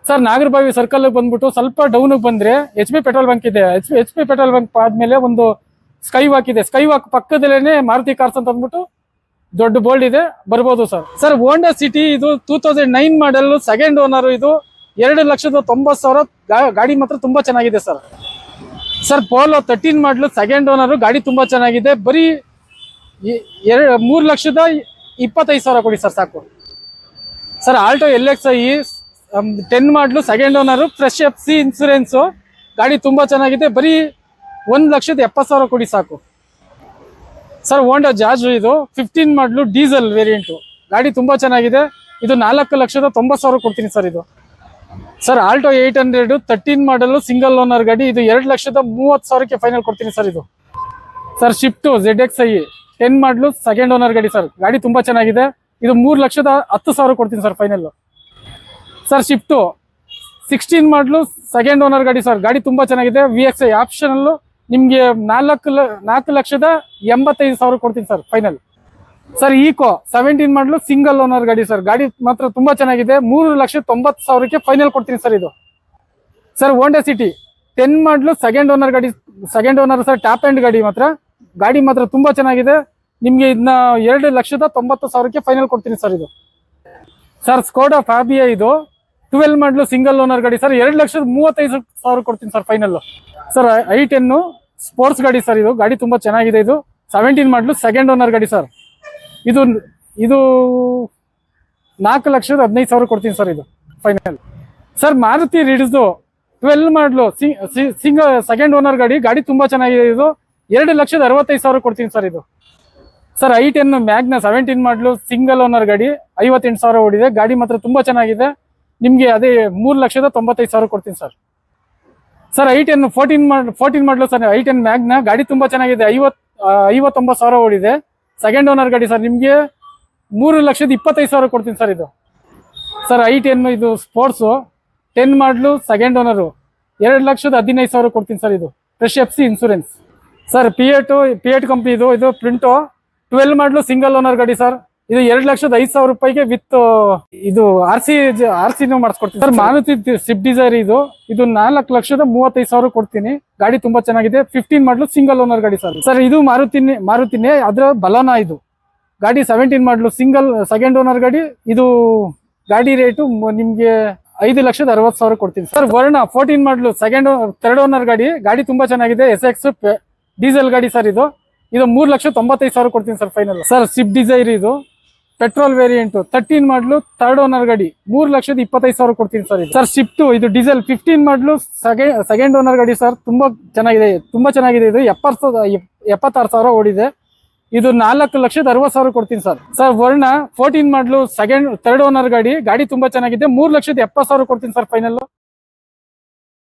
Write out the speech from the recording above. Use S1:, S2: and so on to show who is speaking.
S1: Sir Nagarbhavi circle ಬಂದ್ಬಿಟ್ಟು ಸ್ವಲ್ಪ down ಬಂದ್ರೆ HP ಪೆಟ್ರೋಲ್ ಬಂಕ್ ಇದೆ. HP ಪೆಟ್ರೋಲ್ ಬಂಕ್ ಆದ್ಮೇಲೆ ಒಂದು ಸ್ಕೈ ವಾಕ್ ಇದೆ. ಸ್ಕೈ ವಾಕ್ ಪಕ್ಕದಲ್ಲೇನೆ ಮಾರುತಿ ಕಾರ್ಸ್ ಅಂತ ಅಂದ್ಬಿಟ್ಟು ದೊಡ್ಡ ಬೋಲ್ಡ್ ಇದೆ, ಬರ್ಬೋದು ಸರ್. ಸರ್ ಹೋಂಡಾ ಸಿಟಿ ಇದು 2009 ಮಾಡೆಲ್, ಸೆಕೆಂಡ್ ಓನರ್. ಇದು 2,90,000 ಗಾಡಿ ಮಾತ್ರ ತುಂಬಾ ಚೆನ್ನಾಗಿದೆ ಸರ್. ಸರ್ ಪೋಲೋ 13 ಮಾಡಲು ಸೆಕೆಂಡ್ ಓನರ್, ಗಾಡಿ ತುಂಬಾ ಚೆನ್ನಾಗಿದೆ. ಬರೀ 3,25,000 ಕೊಡಿ ಸರ್ ಸಾಕು. ಸರ್ ಆಲ್ಟೋ LXi 10 ಮಾಡಲು second owner, fresh FC insurance, ಗಾಡಿ ತುಂಬಾ ಚೆನ್ನಾಗಿದೆ. ಬರೀ 1,70,000 ಕೊಡಿ ಸಾಕು. ಸರ್ ಹೋಂಡಾ ಜಾಜ್ ಇದು 15 ಮಾಡಲು ಡೀಸೆಲ್ ವೇರಿಯಂಟು, ಗಾಡಿ ತುಂಬಾ ಚೆನ್ನಾಗಿದೆ. ಇದು 4,90,000 ಕೊಡ್ತೀನಿ ಸರ್ ಇದು. ಸರ್ ಆಲ್ಟೋ 800 13 ಮಾಡಲು ಸಿಂಗಲ್ ಓನರ್ ಗಾಡಿ, ಇದು 2,30,000 ಫೈನಲ್ ಕೊಡ್ತೀನಿ ಸರ್ ಇದು. ಸರ್ ಶಿಫ್ಟ್ ZXi 10 ಮಾಡಲು ಸೆಕೆಂಡ್ ಓನರ್ ಗಾಡಿ ಸರ್, ಗಾಡಿ ತುಂಬಾ ಚೆನ್ನಾಗಿದೆ. ಇದು 3,10,000 ಕೊಡ್ತೀನಿ ಸರ್ ಫೈನಲ್. ಸರ್ ಶಿಫ್ಟು 16 ಮಾಡಲು ಸೆಕೆಂಡ್ ಓನರ್ ಗಾಡಿ ಸರ್, ಗಾಡಿ ತುಂಬಾ ಚೆನ್ನಾಗಿದೆ. VXi ಆಪ್ಷನಲ್ ನಿಮ್ಗೆ 4,85,000 ಕೊಡ್ತೀನಿ ಸರ್ ಫೈನಲ್. ಸರ್ ಈಕೋ 17 ಮಾಡಲು ಸಿಂಗಲ್ ಓನರ್ ಗಾಡಿ ಸರ್, ಗಾಡಿ ಮಾತ್ರ ತುಂಬಾ ಚೆನ್ನಾಗಿದೆ. 3,90,000 ಫೈನಲ್ ಕೊಡ್ತೀನಿ ಸರ್ ಇದು. ಸರ್ ಹೋಂಡಾ ಸಿಟಿ 10 ಮಾಡಲು ಸೆಕೆಂಡ್ ಓನರ್ ಗಾಡಿ, second owner sir, top end ಗಾಡಿ ಮಾತ್ರ, ಗಾಡಿ ಮಾತ್ರ ತುಂಬಾ ಚೆನ್ನಾಗಿದೆ. ನಿಮ್ಗೆ ಇದನ್ನ 2,90,000 ಫೈನಲ್ ಕೊಡ್ತೀನಿ ಸರ್ ಇದು. ಸರ್ ಸ್ಕೋಡಾ ಫ್ಯಾಬಿಯಾ ಇದು 12 ಮಾಡಲು ಸಿಂಗಲ್ ಓನರ್ ಗಾಡಿ ಸರ್, 2,35,000 ಕೊಡ್ತೀನಿ sir final. Sir i10 sports ಗಾಡಿ ಸರ್, ಇದು ಗಾಡಿ ತುಂಬಾ ಚೆನ್ನಾಗಿದೆ. ಇದು 17 ಮಾಡಲು ಸೆಕೆಂಡ್ ಓನರ್ ಗಾಡಿ ಸರ್, ಇದು 4,15,000 ಕೊಡ್ತೀನಿ ಸರ್ ಇದು ಫೈನಲ್. ಸರ್ ಮಾರುತಿ ರಿಡ್ಸು 12 ಮಾಡಲು ಸೆಕೆಂಡ್ ಓನರ್ ಗಾಡಿ, ಗಾಡಿ ತುಂಬಾ ಚೆನ್ನಾಗಿದೆ. ಇದು 2,65,000 ಕೊಡ್ತೀನಿ ಸರ್ ಇದು. ಸರ್ i10 ಮ್ಯಾಗ್ನಾ 17 ಮಾಡಲು ಸಿಂಗಲ್ ಓನರ್ ಗಾಡಿ, 58,000 ಓಡಿದೆ, ಗಾಡಿ ಮಾತ್ರ ತುಂಬಾ ಚೆನ್ನಾಗಿದೆ. ನಿಮ್ಗೆ ಅದೇ 3,95,000 ಕೊಡ್ತೀನಿ ಸರ್. ಸರ್ i10 14 ಮಾಡಲು ಸರ್, i10 ಮ್ಯಾಗ್ನಾ, ಗಾಡಿ ತುಂಬಾ ಚೆನ್ನಾಗಿದೆ, 59,000 ಓಡಿದೆ, ಸೆಕೆಂಡ್ ಓನರ್ ಗಾಡಿ ಸರ್, ನಿಮ್ಗೆ 3,25,000 ಕೊಡ್ತೀನಿ ಸರ್ ಇದು. ಸರ್ i10 ಇದು ಸ್ಪೋರ್ಟ್ಸು 10 ಮಾಡಲು ಸೆಕೆಂಡ್ ಓನರು, 2,15,000 ಕೊಡ್ತೀನಿ ಸರ್ ಇದು, ಫ್ರೆಶ್ FC ಇನ್ಸೂರೆನ್ಸ್. ಸರ್ ಪಿಯೇಟ್ ಕಂಪ್ನಿ ಇದು ಪ್ರಿಂಟು 12 ಮಾಡಲು ಸಿಂಗಲ್ ಓನರ್ ಗಾಡಿ ಸರ್, ಇದು 2,05,000 ವಿತ್ ಇದು RC ಮಾಡಿಸ್ಕೊಡ್ತೀನಿ ಸರ್. ಮಾರುತಿ ಸ್ವಿಫ್ಟ್ ಡಿಸೈರ್ ಇದು 4,35,000 ಕೊಡ್ತೀನಿ, ಗಾಡಿ ತುಂಬಾ ಚೆನ್ನಾಗಿದೆ. 15 ಮಾಡಲು ಸಿಂಗಲ್ ಓನರ್ ಗಾಡಿ ಸರ್. ಸರ್ ಇದು ಮಾರುತಿನೇ ಅದ್ರ ಬಲೋನಾ, ಇದು ಗಾಡಿ 17 ಮಾಡಲು ಸೆಕೆಂಡ್ ಓನರ್ ಗಾಡಿ, ಇದು ಗಾಡಿ ರೇಟು ನಿಮ್ಗೆ 5,60,000 ಕೊಡ್ತೀನಿ ಸರ್. ವರ್ಣ 14 ಮಾಡಲು ಥರ್ಡ್ ಓನರ್ ಗಾಡಿ, ಗಾಡಿ ತುಂಬಾ ಚೆನ್ನಾಗಿದೆ. SX ಡೀಸೆಲ್ ಗಾಡಿ ಸರ್, ಇದು 3,95,000 ಕೊಡ್ತೀನಿ sir final. Sir Swift Dzire ಇದು ಪೆಟ್ರೋಲ್ ವೇರಿಯಂಟ್ 13 ಮಾಡಲು ಥರ್ಡ್ ಓನರ್ ಗಾಡಿ, 3,25,000 ಕೊಡ್ತೀನಿ ಸರ್ ಇದು. ಸರ್ ಶಿಫ್ಟ್ ಇದು ಡೀಸೆಲ್ 15 ಮಾಡಲು ಸೆಕೆಂಡ್ ಓನರ್ ಗಾಡಿ ಸರ್, ತುಂಬಾ ಚೆನ್ನಾಗಿದೆ ಇದು 76,000 ಓಡಿದೆ, ಇದು 4,60,000 ಕೊಡ್ತೀನಿ ಸರ್. ಸರ್ ವರ್ಣ 14 ಮಾಡಲು ಥರ್ಡ್ ಓನರ್ ಗಾಡಿ, ಗಾಡಿ ತುಂಬಾ ಚೆನ್ನಾಗಿದೆ, 3,70,000 ಕೊಡ್ತೀನಿ ಸರ್ ಫೈನಲ್.